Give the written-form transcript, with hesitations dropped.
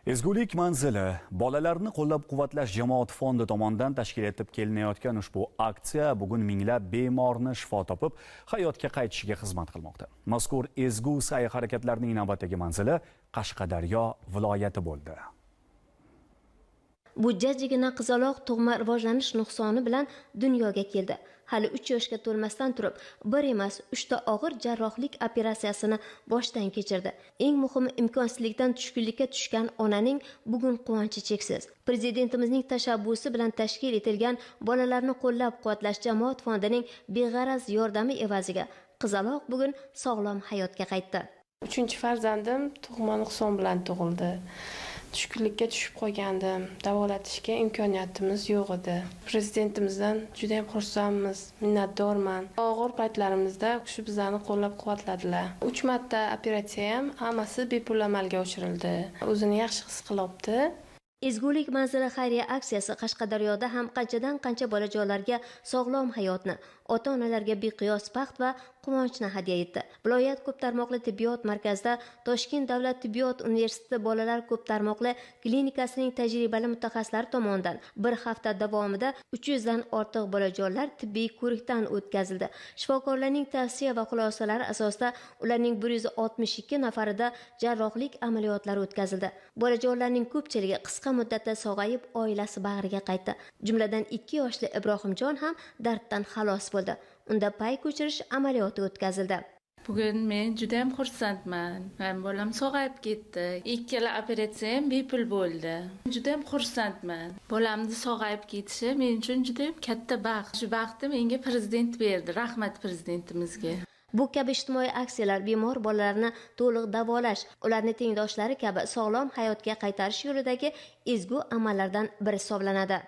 Ezgulik manzili bolalarni qo'llab-quvvatlash jamoat fondi tomonidan tashkil etib kelinayotgan ushbu aksiya bugun minglab bemorni shifo topib, hayotga qaytishiga xizmat qilmoqda. Mazkur ezgu sa'y-harakatlarning navbatdagi manzili Qashqadaryo viloyati bo'ldi. Bu jajjigina qizaloq tug'ma rivojlanish nuqsoni bilan dunyoga keldi. Hali 3 yoshga to'lmasdan turib, bir emas, 3 ta og'ir jarrohlik operatsiyasini boshdan kechirdi. Eng muhimi, imkonsizlikdan tushkunlikka tushgan onaning bugun quvonchi cheksiz. Prezidentimizning tashabbusi bilan tashkil etilgan bolalarni qo'llab-quvvatlash jamoat fondining beg'araz yordami evaziga qizaloq bugun sog'lom hayotga qaytdi. 3-farzandim tug'ma nuqson bilan tug'ildi. Tushkunlikka tushib qolgandim. Davolatishga imkoniyatimiz yo'q edi. Prezidentimizdan juda ham xursandmiz, minnatdorman. Og'ir paytlarimizda shu bizlarni qo'llab-quvvatladilar. 3 marta operatsiya ham hammasi bepul amalga oshirildi. O'zini yaxshi his qilyapti. Ezgulik manzili xayriya aksiyasi Qashqadaryoda ham qancha bolajonlarga sog'lom hayotni, ota-onalarga beqiyos baxt va quvonchni hadya etdi. Viloyat ko'p tarmoqli tibbiyot markazida Toshkent davlat tibbiyot universiteti bolalar ko'p tarmoqli klinikasining tajribali mutaxassislari tomonidan bir hafta davomida 300 dan ortiq bolajonlar tibbiy ko'rikdan o'tkazildi. Shifokorlarning tavsiya va xulosalari asosida ularning 162 nafarida jarrohlik amaliyotlari o'tkazildi. Bolajonlarning ko'pchiligi qisqa muddatda sog'ayib, oilasi bag'riga qaytdi. Jumladan 2 yoshli Ibrohimjon ham darddan xalos bo'ldi. Unda pay ko'chirish amaliyoti o'tkazildi. Bugun men juda ham xursandman. Men bolam sog'ayib ketdi. Ikkala operatsiya ham bepul bo'ldi. Juda ham xursandman. Bolamni sog'ayib ketishi men uchun juda ham katta baxt. Shu baxtni menga prezident berdi. Rahmat prezidentimizga. Bu kabi ijtimoiy aksiyalar bemor bolalarni to'liq davolash, ularni tengdoshlari kabi sog'lom hayotga qaytarish yo'lidagi ezgu amallardan biri hisoblanadi.